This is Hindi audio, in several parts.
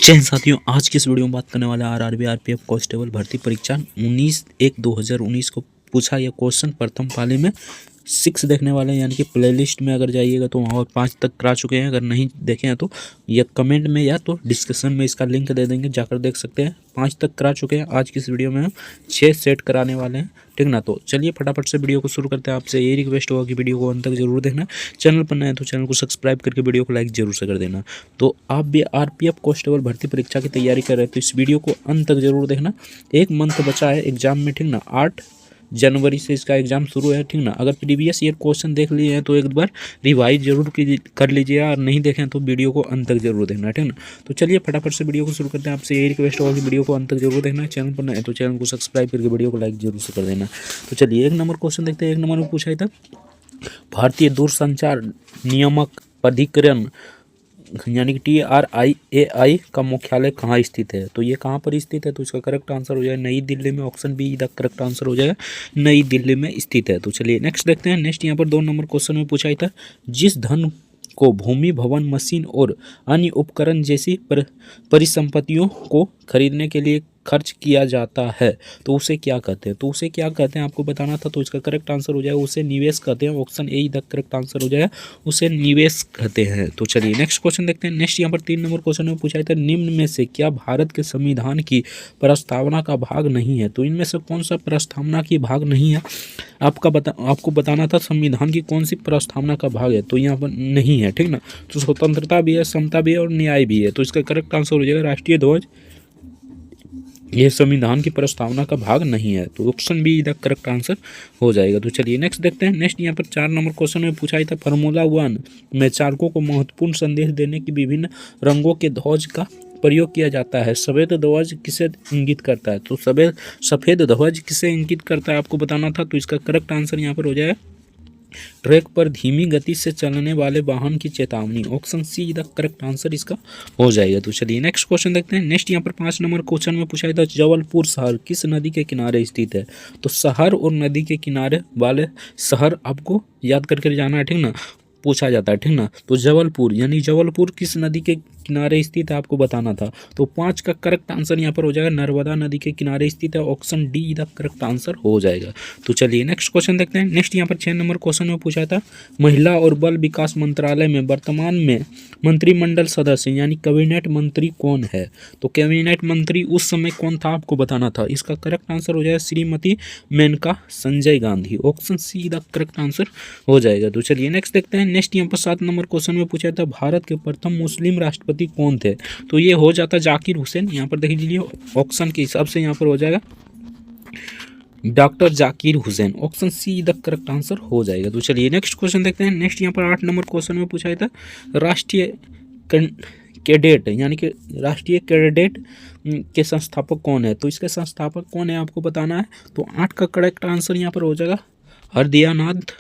जय हिंद साथियों, आज की इस वीडियो में बात करने वाले आरआरबी आरपीएफ कांस्टेबल भर्ती परीक्षा 19/1/2019 को पूछा यह क्वेश्चन प्रथम पाली में 6 देखने वाले हैं। यानी कि प्लेलिस्ट में अगर जाइएगा तो वहाँ 5 तक करा चुके हैं। अगर नहीं देखे हैं तो या कमेंट में या तो डिस्क्रिप्शन में इसका लिंक दे देंगे, जाकर देख सकते हैं। 5 तक करा चुके हैं। आज की इस वीडियो में हम 6 सेट कराने वाले हैं, ठीक ना। तो चलिए फटाफट से वीडियो को शुरू करते हैं। आपसे ये रिक्वेस्ट होगा कि वीडियो को अंत तक जरूर देखना। चैनल पर नए हैं तो चैनल को सब्सक्राइब करके वीडियो को लाइक जरूर से कर देना। तो आप भी आरपीएफ कांस्टेबल भर्ती परीक्षा की तैयारी कर रहे हैं तो इस वीडियो को अंत तक जरूर देखना। 1 मंथ बचा है एग्जाम में, ठीक ना। 8 जनवरी से इसका एग्जाम शुरू है, ठीक ना। अगर प्रीवियस ईयर क्वेश्चन देख लिए हैं तो एक बार रिवाइज जरूर कर लीजिए, और नहीं देखें तो वीडियो को अंत तक जरूर देखना, ठीक ना। तो चलिए फटाफट से वीडियो को शुरू करते हैं। आपसे यही रिक्वेस्ट होगा कि वीडियो को अंत तक जरूर देखना है। चैनल पर नए हैं तो चैनल को सब्सक्राइब करके वीडियो को लाइक जरूर से कर देना। तो चलिए 1 नंबर क्वेश्चन देखते हैं। 1 नंबर में पूछा था भारतीय दूरसंचार नियामक प्राधिकरण यानी कि TRIAI का मुख्यालय कहाँ स्थित है। तो ये कहाँ पर स्थित है, तो इसका करेक्ट आंसर हो जाएगा नई दिल्ली में। Option B the correct answer हो जाएगा, नई दिल्ली में स्थित है। तो चलिए नेक्स्ट देखते हैं। नेक्स्ट यहाँ पर 2 नंबर क्वेश्चन में पूछा था जिस धन को भूमि, भवन, मशीन और अन्य उपकरण जैसी परिसंपत्तियों को खरीदने के लिए खर्च किया जाता है तो उसे क्या कहते हैं। तो उसे क्या कहते हैं आपको बताना था। तो इसका करेक्ट आंसर हो जाएगा उसे निवेश कहते हैं। Option A the correct answer हो जाएगा, उसे निवेश कहते हैं। तो चलिए नेक्स्ट क्वेश्चन देखते हैं। नेक्स्ट यहाँ पर 3 नंबर क्वेश्चन में पूछा था निम्न में से क्या भारत के संविधान की प्रस्तावना का भाग नहीं है। तो इनमें से कौन सा प्रस्तावना की भाग नहीं है आपको बताना था। संविधान की कौन सी प्रस्तावना का भाग है, तो यहाँ पर नहीं है, ठीक ना। तो स्वतंत्रता भी है, समता भी है और न्याय भी है। तो इसका करेक्ट आंसर हो जाएगा राष्ट्रीय ध्वज, यह संविधान की प्रस्तावना का भाग नहीं है। तो option B the correct answer हो जाएगा। तो चलिए नेक्स्ट देखते हैं। नेक्स्ट यहाँ पर 4 नंबर क्वेश्चन में पूछा था फार्मूला 1 में चालकों को महत्वपूर्ण संदेश देने की विभिन्न रंगों के ध्वज का प्रयोग किया जाता है। सफेद ध्वज किसे इंगित करता है। तो सफेद ध्वज किसे इंगित करता है आपको बताना था। तो इसका करेक्ट आंसर यहाँ पर हो जाएगा ट्रैक पर धीमी गति से चलने वाले वाहन की चेतावनी। Option C the correct answer इसका हो जाएगा। तो चलिए नेक्स्ट क्वेश्चन देखते हैं। नेक्स्ट यहाँ पर 5 नंबर क्वेश्चन में पूछा था जबलपुर शहर किस नदी के किनारे स्थित है। तो शहर और नदी के किनारे वाले शहर आपको याद करके जाना है, ठीक ना। पूछा जाता है, ठीक ना। तो जबलपुर यानी जबलपुर किस नदी के किनारे स्थित है आपको बताना था। तो 5 का करेक्ट आंसर यहाँ पर हो जाएगा नर्मदा नदी के किनारे स्थित है। Option D the correct answer हो जाएगा। तो चलिए नेक्स्ट क्वेश्चन देखते हैं। नेक्स्ट यहाँ पर 6 नंबर क्वेश्चन में पूछा था महिला और बाल विकास मंत्रालय में वर्तमान में मंत्रिमंडल सदस्य यानी कैबिनेट मंत्री कौन है। तो कैबिनेट मंत्री उस समय कौन था आपको बताना था। इसका करेक्ट आंसर हो जाएगा Shrimati Maneka Sanjay Gandhi. Option C the correct answer हो जाएगा। तो चलिए नेक्स्ट देखते हैं। नेक्स्ट यहाँ पर 7 नंबर क्वेश्चन में पूछा था भारत के प्रथम मुस्लिम राष्ट्रपति कौन थे। तो ये हो जाता जाकिर हुसैन। यहाँ पर देख लीजिए ऑप्शन के हिसाब से यहाँ पर हो जाएगा doctor Zakir Hussain. Option C the correct answer हो जाएगा। तो चलिए नेक्स्ट क्वेश्चन देखते हैं। नेक्स्ट यहाँ पर 8 नंबर क्वेश्चन में पूछा था राष्ट्रीय कैडेट यानी कि राष्ट्रीय कैडेट के संस्थापक कौन है। तो इसके संस्थापक कौन है आपको बताना है। तो 8 का करेक्ट आंसर यहाँ पर हो जाएगा Hridaynath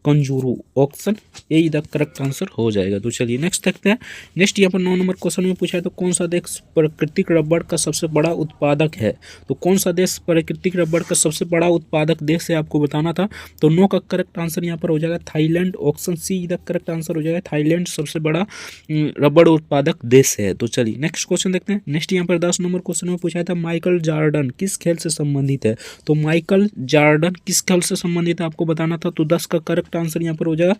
Kunzru. Option A the correct answer हो जाएगा। तो चलिए नेक्स्ट देखते हैं। नेक्स्ट यहाँ पर 9 नंबर क्वेश्चन में पूछा है तो कौन सा देश प्राकृतिक रबड़ का सबसे बड़ा उत्पादक है। तो कौन सा देश प्राकृतिक रबड़ का सबसे बड़ा उत्पादक देश है आपको बताना था। तो 9 का करेक्ट आंसर यहाँ पर हो जाएगा Thailand. Option C the correct answer हो जाएगा थाईलैंड सबसे बड़ा रबड़ उत्पादक देश है। तो चलिए नेक्स्ट क्वेश्चन देखते हैं। नेक्स्ट यहाँ पर 10 नंबर क्वेश्चन में पूछा था माइकल जॉर्डन किस खेल से संबंधित है। तो माइकल जॉर्डन किस खेल से संबंधित है आपको बताना था। तो 10 का करेक्ट आंसर यहाँ पर हो जाएगा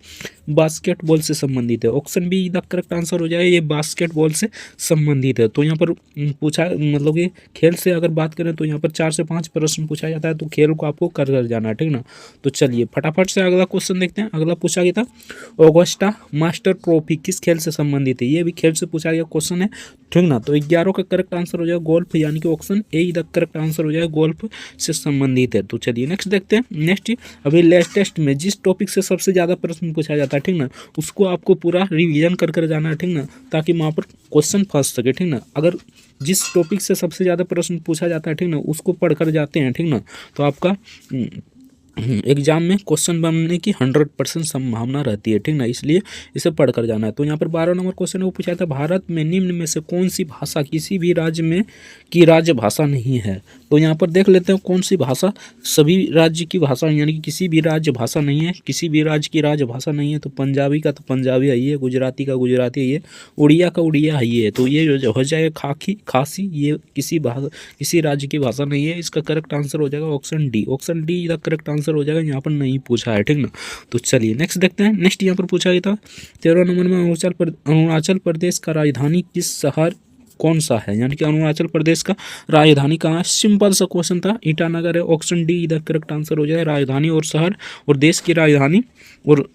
बास्केटबॉल से संबंधित है। Option B the correct answer हो जाएगा ये बास्केटबॉल से संबंधित है। तो यहाँ पर पूछा मतलब कि खेल से अगर बात करें तो यहाँ पर 4 से 5 प्रश्न पूछा जाता है। तो खेल को आपको कर जाना है, ठीक ना। तो चलिए फटाफट से अगला क्वेश्चन देखते हैं। अगला पूछा गया था ऑगस्टा मास्टर ट्रॉफी किस खेल से संबंधित है। ये भी खेल से पूछा गया क्वेश्चन है, ठीक ना। तो 11 का करेक्ट आंसर हो जाएगा गोल्फ यानी कि option A the correct answer हो जाएगा गोल्फ से संबंधित है। तो चलिए नेक्स्ट देखते हैं। नेक्स्ट अभी लेटेस्ट में जिस टॉपिक से सबसे ज़्यादा प्रश्न पूछा जाता है, ठीक ना, उसको आपको पूरा रिवीजन कर जाना है, ठीक ना, ताकि वहाँ पर क्वेश्चन फंस सके, ठीक ना। अगर जिस टॉपिक से सबसे ज़्यादा प्रश्न पूछा जाता है, ठीक ना, उसको पढ़कर जाते हैं, ठीक ना, तो आपका एग्जाम में क्वेश्चन बनने की 100% संभावना रहती है, ठीक ना, इसलिए इसे पढ़कर जाना है। तो यहाँ पर 12 नंबर क्वेश्चन वो पूछा था, भारत में निम्न में से कौन सी भाषा किसी भी राज्य में की राजभाषा नहीं है। तो यहाँ पर देख लेते हैं कौन सी भाषा सभी राज्य की भाषा यानी कि किसी भी राज्य भाषा नहीं है, किसी भी राज्य की राजभाषा नहीं है। तो पंजाबी का तो पंजाबी है ये, गुजराती का गुजराती है ये, उड़िया का उड़िया है ये। तो ये जो हो जाएगा खासी, ये किसी राज्य की भाषा नहीं है। इसका करेक्ट आंसर हो जाएगा option D. Option D the correct answer हो जाएगा, यहाँ पर नहीं पूछा है, ठीक ना। तो चलिए नेक्स्ट देखते हैं। नेक्स्ट यहाँ पर पूछा गया था 13 नंबर में, अरुणाचल प्रदेश का राजधानी किस शहर कौन सा है, यानी कि अरुणाचल प्रदेश का राजधानी कहाँ है। सिंपल सा क्वेश्चन था, ईटानगर है। ऑप्शन डी इधर करेक्ट आंसर हो जाए। राजधानी और शहर और देश की राजधानी और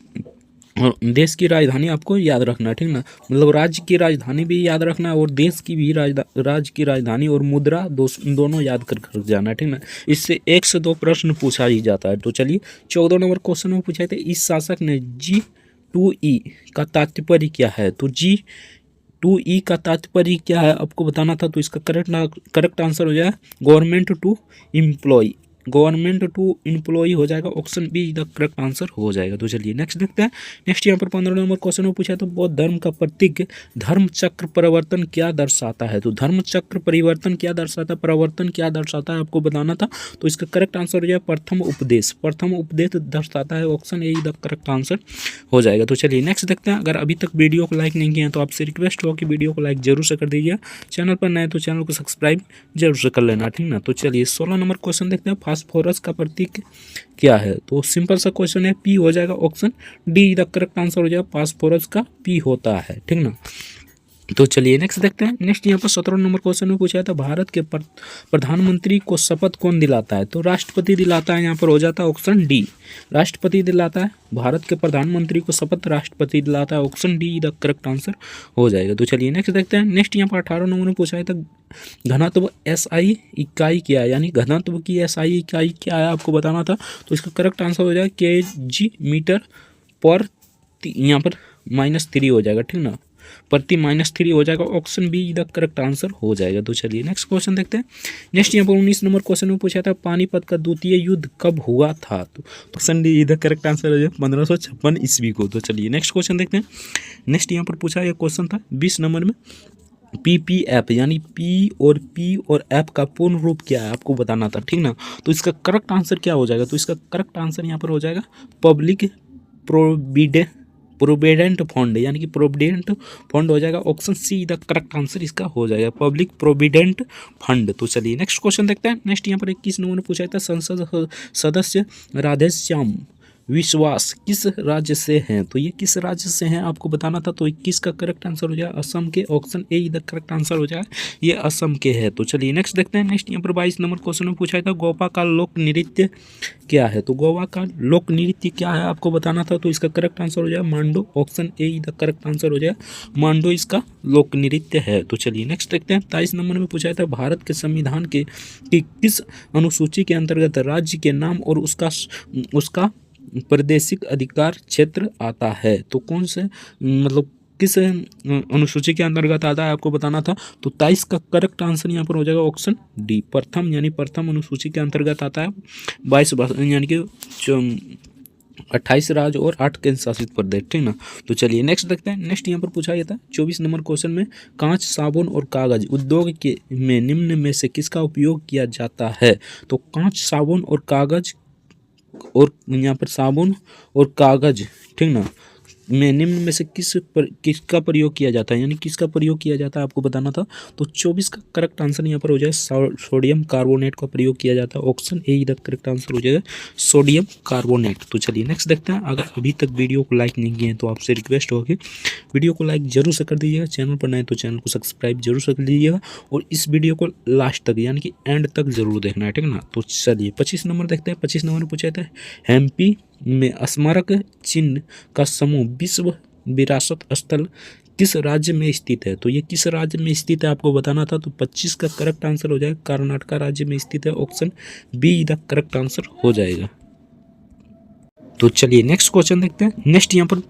देश की राजधानी आपको याद रखना है, ठीक ना, मतलब राज्य की राजधानी भी याद रखना है और देश की भी राज्य की राजधानी और मुद्रा दोनों याद कर जाना है, ठीक ना। इससे 1 से 2 प्रश्न पूछा ही जाता है। तो चलिए 14 नंबर क्वेश्चन में पूछा था, इस शासक ने G2E का तात्पर्य क्या है। तो G2E का तात्पर्य क्या है आपको बताना था। तो इसका करेक्ट आंसर हो जाए government to employ. Government to employ हो जाएगा, option B the correct answer हो जाएगा। तो चलिए नेक्स्ट देखते हैं। नेक्स्ट यहाँ पर 15 नंबर क्वेश्चन में पूछा तो बौद्ध धर्म का प्रतीक धर्म चक्र परिवर्तन क्या दर्शाता है। तो धर्म चक्र परिवर्तन क्या दर्शाता है, परिवर्तन क्या दर्शाता है आपको बताना था। तो इसका करेक्ट आंसर हो जाए प्रथम उपदेश। प्रथम उपदेश दर्शाता है, option A the correct answer हो जाएगा। तो चलिए नेक्स्ट देखते हैं। अगर अभी तक वीडियो को लाइक नहीं किया है तो आपसे रिक्वेस्ट हो कि वीडियो को लाइक जरूर से कर दीजिए, चैनल पर नए तो चैनल को सब्सक्राइब जरूर से कर लेना, ठीक ना। तो चलिए 16 नंबर क्वेश्चन देखते हैं, फास्फोरस का प्रतीक क्या है। तो सिंपल सा क्वेश्चन है, पी हो जाएगा, option D the correct answer हो जाएगा, फास्फोरस का पी होता है, ठीक ना। तो चलिए नेक्स्ट देखते हैं। नेक्स्ट यहाँ पर 17 नंबर क्वेश्चन में पूछा था, भारत के प्रधानमंत्री को शपथ कौन दिलाता है। तो राष्ट्रपति दिलाता है, यहाँ पर हो जाता है ऑप्शन डी, राष्ट्रपति दिलाता है। भारत के प्रधानमंत्री को शपथ राष्ट्रपति दिलाता है, option D the correct answer हो जाएगा। तो चलिए नेक्स्ट देखते हैं। नेक्स्ट यहाँ पर 18 नंबर में पूछा था, घनत्व SI इकाई क्या है, यानी घनत्व की SI इकाई क्या है आपको बताना था। तो इसका करेक्ट आंसर हो जाएगा kg मीटर पर, यहाँ पर -3 हो जाएगा, ठीक ना, प्रति -3 हो जाएगा, option B the correct answer हो जाएगा। तो चलिए नेक्स्ट क्वेश्चन देखते हैं। नेक्स्ट यहाँ पर 19 नंबर क्वेश्चन में पूछा था, पानीपत का द्वितीय युद्ध कब हुआ था। तो option D the correct answer हो जाएगा 1556 ईस्वी को। तो चलिए नेक्स्ट क्वेश्चन देखते हैं। नेक्स्ट यहाँ पर पूछा यह क्वेश्चन था 20 नंबर में, PPF यानी P और F का पूर्ण रूप क्या है आपको बताना था, ठीक ना। तो इसका करेक्ट आंसर क्या हो जाएगा। तो इसका करेक्ट आंसर यहाँ पर हो जाएगा पब्लिक प्रोविडेंट फंड, यानी कि प्रोविडेंट फंड हो जाएगा, option C the correct answer इसका हो जाएगा, पब्लिक प्रोविडेंट फंड। तो चलिए नेक्स्ट क्वेश्चन देखते हैं। नेक्स्ट यहाँ पर 21 नंबर ने पूछा था, संसद सदस्य राधेश्याम विश्वास किस राज्य से हैं। तो ये किस राज्य से हैं आपको बताना था। तो 21 का करेक्ट आंसर हो जाए असम के, ऑप्शन ए इधर करेक्ट आंसर हो जाए, ये असम के है। तो चलिए नेक्स्ट देखते हैं। नेक्स्ट यहाँ पर 22 नंबर क्वेश्चन में पूछा था, गोवा का लोक नृत्य क्या है। तो गोवा का लोक नृत्य क्या है आपको बताना था। तो इसका करेक्ट आंसर हो जाए मांडो, ऑप्शन ए इधर करेक्ट आंसर हो जाए, मांडो इसका लोक नृत्य है। तो चलिए नेक्स्ट देखते हैं। 23 नंबर में पूछा था, भारत के संविधान के किस अनुसूची के अंतर्गत राज्य के नाम और उसका प्रादेशिक अधिकार क्षेत्र आता है। तो कौन से मतलब किस अनुसूची के अंतर्गत आता है आपको बताना था। तो 23 का करेक्ट आंसर यहाँ पर हो जाएगा ऑप्शन डी, प्रथम, यानी प्रथम अनुसूची के अंतर्गत आता है 22 यानी कि 28 राज्य और 8 केंद्र शासित प्रदेश, ठीक ना। तो चलिए नेक्स्ट देखते हैं। नेक्स्ट यहाँ पर पूछा गया था 24 नंबर क्वेश्चन में, कांच, साबुन और कागज उद्योग के में निम्न में से किसका उपयोग किया जाता है। तो कांच, साबुन और कागज और यहाँ पर साबुन और कागज, ठीक ना, में निम्न में से किसका प्रयोग किया जाता है, यानी किसका प्रयोग किया जाता है आपको बताना था। तो 24 का करेक्ट आंसर यहाँ पर हो जाए सोडियम कार्बोनेट का प्रयोग किया जाता है, ऑप्शन ए इधर करेक्ट आंसर हो जाएगा सोडियम कार्बोनेट। तो चलिए नेक्स्ट देखते हैं। अगर अभी तक वीडियो को लाइक नहीं किए हैं तो आपसे रिक्वेस्ट होगी वीडियो को लाइक जरूर से कर दीजिएगा, चैनल पर नए तो चैनल को सब्सक्राइब जरूर से कर लीजिएगा और इस वीडियो को लास्ट तक यानी कि एंड तक जरूर देखना है, ठीक ना। तो चलिए 25 नंबर देखते हैं। 25 नंबर पूछा था, एमपी में स्मारक चिन्ह का समूह विश्व विरासत स्थल किस राज्य में स्थित है। तो ये किस राज्य में स्थित है आपको बताना था। तो 25 का करेक्ट आंसर हो जाएगा कर्नाटक राज्य में स्थित है, option B the correct answer हो जाएगा। तो चलिए नेक्स्ट क्वेश्चन देखते हैं। नेक्स्ट यहाँ पर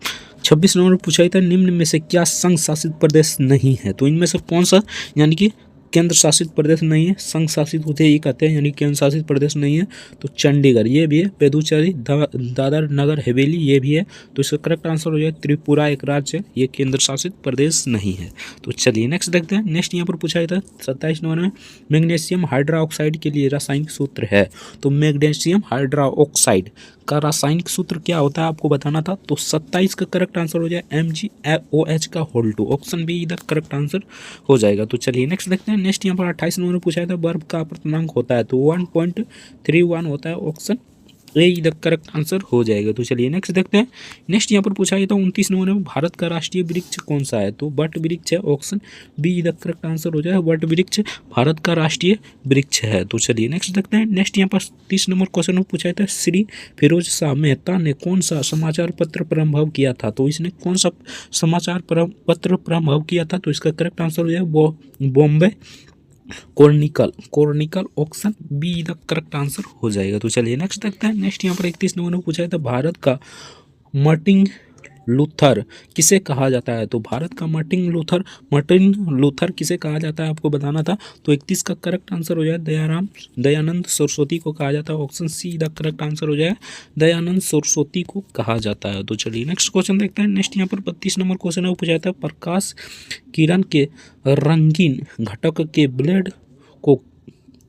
26 नंबर पूछा था, निम्न में से क्या संघ शासित प्रदेश नहीं है। तो इनमें से कौन सा यानी कि केंद्र शासित प्रदेश नहीं है, संघ शासित होते ही कहते हैं, यानी केंद्र शासित प्रदेश नहीं है। तो चंडीगढ़ ये भी है, पुडुचेरी, दादर नगर हवेली ये भी है। तो इसका करेक्ट आंसर हो जाए त्रिपुरा एक राज्य है, ये केंद्र शासित प्रदेश नहीं है। तो चलिए नेक्स्ट देखते हैं। नेक्स्ट यहाँ पर पूछा था 27 नंबर में, मैग्नीशियम हाइड्रोक्साइड के लिए रासायनिक सूत्र है। तो मैग्नीशियम हाइड्रोक्साइड का रासायनिक सूत्र क्या होता है आपको बताना था। तो 27 का करेक्ट आंसर हो जाए MgOH का होल 2, ऑप्शन बी इधर करेक्ट आंसर हो जाएगा। तो चलिए नेक्स्ट देखते हैं। नेक्स्ट यहाँ पर 28 नंबर में पूछा था बर्फ का अपर्तनांक होता है, तो 1.31 होता है, ऑप्शन ए इधर करेक्ट आंसर हो जाएगा। तो चलिए नेक्स्ट देखते हैं। नेक्स्ट यहाँ पर पूछा गया था 29 नंबर में, भारत का राष्ट्रीय वृक्ष कौन सा है। तो वट वृक्ष है, ऑप्शन बी इधर करेक्ट आंसर हो जाएगा। वट वृक्ष भारत का राष्ट्रीय वृक्ष है। तो चलिए नेक्स्ट देखते हैं। नेक्स्ट यहाँ पर 30 नंबर क्वेश्चन में पूछा था श्री फिरोज शाह मेहता ने कौन सा समाचार पत्र प्रारंभ किया था। तो इसने कौन सा समाचार पत्र प्रारंभ किया था। तो इसका करेक्ट आंसर हो जाएगा Bombay Chronicle, option B the correct answer हो जाएगा। तो चलिए नेक्स्ट देखते हैं। नेक्स्ट यहाँ पर 31 नंबर में पूछा है, तो भारत का मार्टिन लूथर किसे कहा जाता है। तो भारत का मार्टिन लूथर किसे कहा जाता है आपको बताना था। तो 31 का करेक्ट आंसर हो जाए दयानंद सरस्वती को कहा जाता है, option C the correct answer हो जाए दयानंद सरस्वती को कहा जाता है। तो चलिए नेक्स्ट क्वेश्चन देखते हैं। नेक्स्ट यहाँ पर 32 नंबर क्वेश्चन है, वो पूछा था प्रकाश किरण के रंगीन घटक के ब्लेड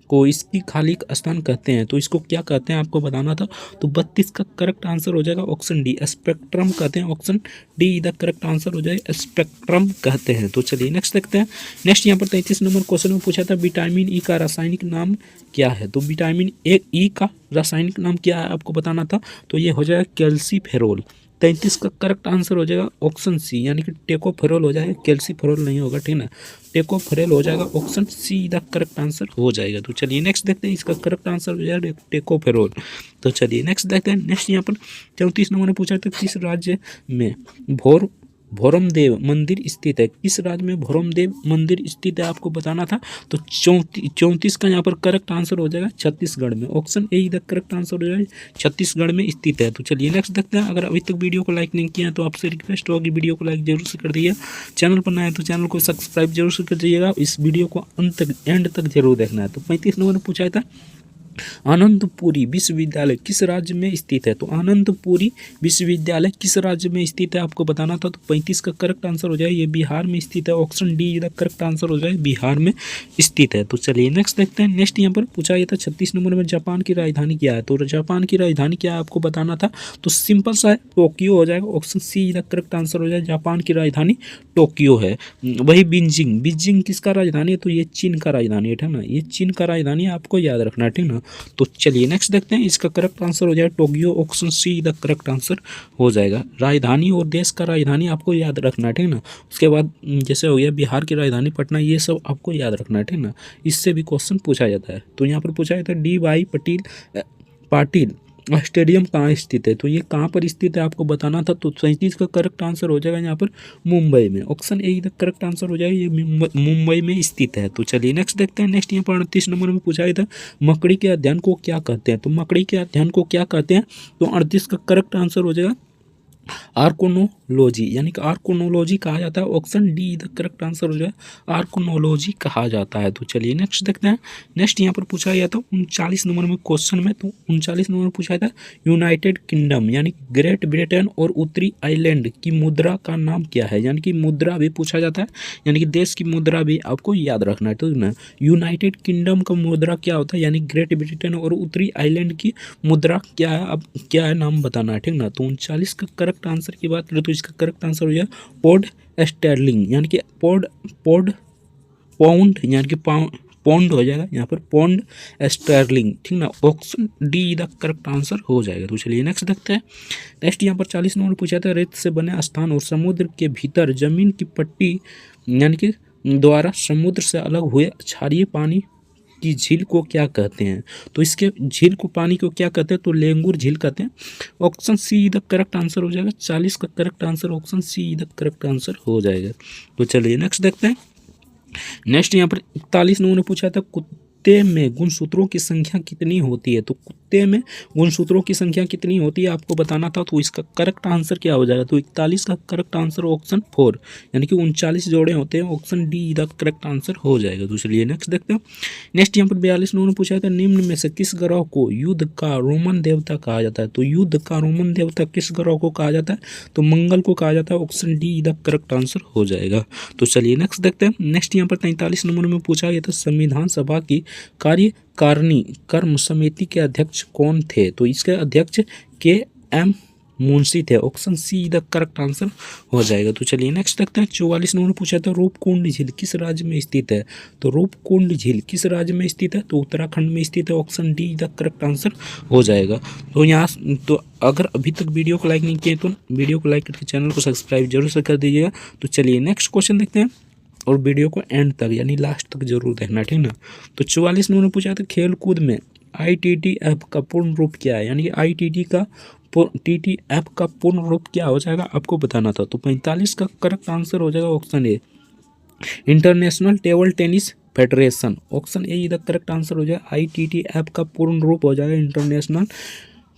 को इसकी खालिक स्थान कहते हैं। तो इसको क्या कहते हैं आपको बताना था। तो 32 का करेक्ट आंसर हो जाएगा ऑप्शन डी, स्पेक्ट्रम कहते हैं, ऑप्शन डी इधर करेक्ट आंसर हो जाएगा, स्पेक्ट्रम कहते हैं। तो चलिए नेक्स्ट देखते हैं। नेक्स्ट यहाँ पर 33 नंबर क्वेश्चन में पूछा था विटामिन ई का रासायनिक नाम क्या है। तो विटामिन ई का रासायनिक नाम क्या है आपको बताना था। तो ये हो जाएगा कैल्सीफेरोल। 33 का करेक्ट आंसर हो जाएगा ऑप्शन सी, यानी कि टेकोफेरोल हो जाएगा, कैल्सीफेरोल नहीं होगा, ठीक ना, टेकोफेरोल हो जाएगा, option C the correct answer हो जाएगा। तो चलिए नेक्स्ट देखते हैं। इसका करेक्ट आंसर हो जाएगा टेकोफेरोल। तो चलिए नेक्स्ट देखते हैं। नेक्स्ट यहाँ पर 34 नंबर में पूछा था किस राज्य में भौरमदेव मंदिर स्थित है। किस राज्य में भौरमदेव मंदिर स्थित है आपको बताना था। तो 34 का यहाँ पर करेक्ट आंसर हो जाएगा छत्तीसगढ़ में, ऑप्शन ए इधर करेक्ट आंसर हो जाएगा, छत्तीसगढ़ में स्थित है। तो चलिए नेक्स्ट देखते हैं। अगर अभी तक वीडियो को लाइक नहीं किया है तो आपसे रिक्वेस्ट होगी वीडियो को लाइक जरूर से कर दिए, चैनल पर नया है तो चैनल को सब्सक्राइब जरूर से कर दीजिएगा। इस वीडियो को एंड तक जरूर देखना है। तो 35 नंबर में पूछा था आनंदपुरी विश्वविद्यालय किस राज्य में स्थित है। तो आनंदपुरी विश्वविद्यालय किस राज्य में स्थित है आपको बताना था। तो 35 का करेक्ट आंसर हो जाए ये बिहार में स्थित है, ऑप्शन डी का करेक्ट आंसर हो जाए बिहार में स्थित है। तो चलिए नेक्स्ट देखते हैं। नेक्स्ट यहाँ पर पूछा गया था 36 नंबर में जापान की राजधानी क्या है। तो जापान की राजधानी क्या है आपको बताना था। तो सिंपल सा है, टोक्यो हो जाएगा, ऑप्शन सी का करेक्ट आंसर हो जाए, जापान की राजधानी टोक्यो है। वही बीजिंग किसका राजधानी है। तो ये चीन का राजधानी है, ठीक ना, ये चीन का राजधानी आपको याद रखना है, ठीक ना। तो चलिए नेक्स्ट देखते हैं। इसका करेक्ट आंसर हो जाएगा Tokyo, option C the correct answer हो जाएगा। राजधानी और देश का राजधानी आपको याद रखना है, ठीक ना। उसके बाद जैसे हो गया बिहार की राजधानी पटना, ये सब आपको याद रखना है, ठीक ना, इससे भी क्वेश्चन पूछा जाता है। तो यहाँ पर पूछा जाता है DY पाटिल स्टेडियम कहाँ स्थित है। तो ये कहाँ पर स्थित है आपको बताना था। तो 37 का करेक्ट आंसर हो जाएगा यहाँ पर मुंबई में, ऑप्शन ए का करेक्ट आंसर हो जाएगा, ये मुंबई में स्थित है। तो चलिए नेक्स्ट देखते हैं। नेक्स्ट यहाँ पर 38 नंबर में पूछा गया था मकड़ी के अध्ययन को क्या कहते हैं। तो मकड़ी के अध्ययन को क्या कहते हैं। तो 38 का करेक्ट आंसर हो जाएगा आर्कोनोलॉजी, यानी कि आर्कोनोलॉजी कहा जाता है, option D the correct answer हो जाए, आर्कोनोलॉजी कहा जाता है। तो चलिए नेक्स्ट देखते हैं। नेक्स्ट यहाँ पर पूछा गया था 39 नंबर में क्वेश्चन में। तो 39 नंबर में पूछा था यूनाइटेड किंगडम यानी ग्रेट ब्रिटेन और उत्तरी आयरलैंड की मुद्रा का नाम क्या है। यानी कि मुद्रा भी पूछा जाता है, यानी कि देश की मुद्रा भी आपको याद रखना है, ठीक ना। यूनाइटेड किंगडम का मुद्रा क्या होता है, यानी ग्रेट ब्रिटेन और उत्तरी आयरलैंड की मुद्रा क्या है, अब क्या है नाम बताना है, ठीक ना। तो 39 का करेक्ट आंसर की बात करें तो इसका करेक्ट आंसर हो जाए पौंड स्टर्लिंग, यानी कि पाउंड यानी कि पौंड हो जाएगा यहाँ पर, पौंड स्टर्लिंग, ठीक ना, option D the correct answer हो जाएगा। तो चलिए नेक्स्ट देखते हैं। नेक्स्ट यहाँ पर 40 नंबर पूछा था रेत से बने स्थान और समुद्र के भीतर जमीन की पट्टी यानी कि द्वारा समुद्र से अलग हुए क्षारीय पानी की झील को क्या कहते हैं। तो इसके झील को पानी को क्या कहते हैं। तो लेंगुर झील कहते हैं, option C the correct answer हो जाएगा। 40 का correct answer option C the correct answer हो जाएगा। तो चलिए नेक्स्ट देखते हैं। नेक्स्ट यहाँ पर 41 नंबर ने पूछा था कुत्ते में गुणसूत्रों की संख्या कितनी होती है। तो प्रत्यय में गुणसूत्रों की संख्या कितनी होती है आपको बताना था। तो इसका करेक्ट आंसर क्या हो जाएगा, तो 41 का करेक्ट आंसर ऑप्शन 4 यानी कि 39 जोड़े होते हैं, option D the correct answer हो जाएगा। तो चलिए नेक्स्ट देखते हैं। नेक्स्ट यहाँ पर 42 नंबर पूछा था, निम्न में से किस ग्रह को युद्ध का रोमन देवता कहा जाता है। तो युद्ध का रोमन देवता किस ग्रह को कहा जाता है, तो मंगल को कहा जाता है, option D the correct answer हो जाएगा। तो चलिए नेक्स्ट देखते हैं। नेक्स्ट यहाँ पर 43 नंबर में पूछा गया था, संविधान सभा की कार्यकारिणी कर्म समिति के अध्यक्ष कौन थे। तो इसके अध्यक्ष के.एम. मुंशी थे, option C the correct answer हो जाएगा। तो चलिए नेक्स्ट देखते हैं। 44 नंबर पूछा था, रूपकुंड झील किस राज्य में स्थित है। तो रूपकुंड झील किस राज्य में स्थित है, तो उत्तराखंड में स्थित है, option D the correct answer हो जाएगा। तो यहाँ तो अगर अभी तक वीडियो को लाइक नहीं किए तो वीडियो को लाइक करके चैनल को सब्सक्राइब जरूर से कर दीजिएगा। तो चलिए नेक्स्ट क्वेश्चन देखते हैं और वीडियो को एंड तक यानी लास्ट तक जरूर देखना, ठीक ना। तो 44 नंबर पूछा था, खेल कूद में ITTF का पूर्ण रूप क्या है, यानी कि TTF का पूर्ण रूप क्या हो जाएगा आपको बताना था। तो 45 का करेक्ट आंसर हो जाएगा, option A international table tennis federation, option A the correct answer हो जाएगा। ITTF का पूर्ण रूप हो जाएगा इंटरनेशनल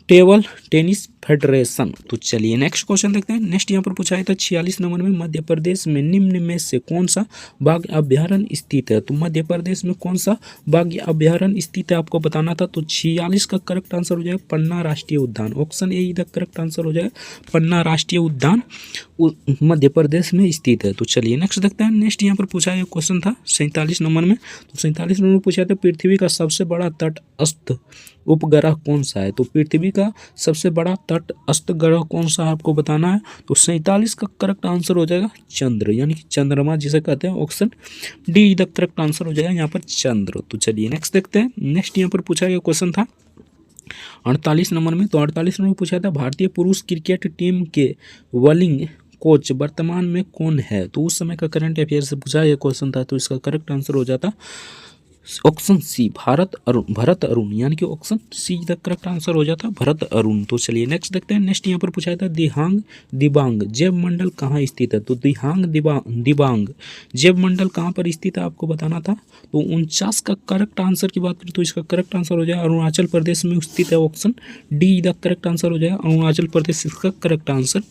टेबल टेनिस फेडरेशन। तो चलिए नेक्स्ट क्वेश्चन देखते हैं। नेक्स्ट यहाँ पर पूछा था 46 नंबर में, मध्य प्रदेश में निम्न में से कौन सा बाघ अभ्यारण्य स्थित है। तो मध्य प्रदेश में कौन सा बाघ अभ्यारण्य स्थित है आपको बताना था। तो 46 का करेक्ट आंसर हो जाएगा पन्ना राष्ट्रीय उद्यान, option A the correct answer हो जाएगा, पन्ना राष्ट्रीय उद्यान मध्य प्रदेश में स्थित है। तो चलिए नेक्स्ट देखते हैं। नेक्स्ट यहाँ पर पूछा गया क्वेश्चन था 47 नंबर में। तो 47 नंबर में पूछा था, पृथ्वी का सबसे बड़ा तटस्थ उपग्रह कौन सा है। तो पृथ्वी का सबसे बड़ा तटस्थ ग्रह कौन सा है आपको बताना है। तो 47 का करेक्ट आंसर हो जाएगा चंद्र, यानी कि चंद्रमा जिसे कहते हैं, option D the correct answer हो जाएगा यहाँ पर चंद्र। तो चलिए नेक्स्ट देखते हैं। नेक्स्ट यहाँ पर पूछा गया क्वेश्चन था 48 नंबर में। तो 48 नंबर पूछा था, भारतीय पुरुष क्रिकेट टीम के बॉलिंग कोच वर्तमान में कौन है। तो उस समय का करंट अफेयर से पूछा गया क्वेश्चन था। तो इसका करेक्ट आंसर हो जाता ऑप्शन सी भरत अरुण, यानी कि option C the correct answer हो जाता भरत अरुण। तो चलिए नेक्स्ट देखते हैं। नेक्स्ट यहाँ पर पूछा था, दिबांग जैव मंडल कहाँ स्थित है। तो दिबांग जैव मंडल कहाँ पर स्थित है आपको बताना था। तो 49 का करेक्ट आंसर की बात करें तो इसका करेक्ट आंसर हो जाएगा अरुणाचल प्रदेश में स्थित है, option D the correct answer हो जाएगा अरुणाचल प्रदेश, इसका करेक्ट आंसर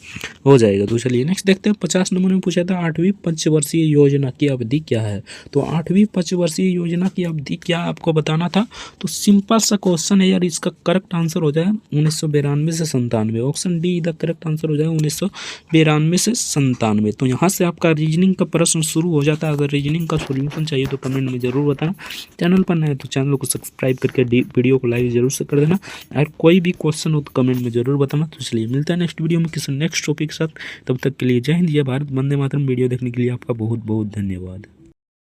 हो जाएगा। तो चलिए नेक्स्ट देखते हैं। 50 नंबर में पूछा था, 8वीं पंचवर्षीय योजना की अवधि क्या है। तो 8वीं पंचवर्षीय योजना की अवधि क्या आपको बताना था। तो सिंपल सा क्वेश्चन है यार, इसका करेक्ट आंसर हो जाएगा 1992 से 97, option D the correct answer हो जाएगा 1992 से 97। तो यहाँ से आपका रीजनिंग का प्रश्न शुरू हो जाता है। अगर रीजनिंग का सॉल्यूशन चाहिए तो कमेंट में जरूर बताना। चैनल पर नए है तो चैनल को सब्सक्राइब करके वीडियो को लाइक जरूर से कर देना। अगर कोई भी क्वेश्चन हो तो कमेंट में जरूर बताना। तो इसलिए मिलता है नेक्स्ट वीडियो में किसी नेक्स्ट टॉपिक के साथ। तब तक के लिए जय हिंद जय भारत, वंदे मातरम। वीडियो देखने के लिए आपका बहुत बहुत धन्यवाद।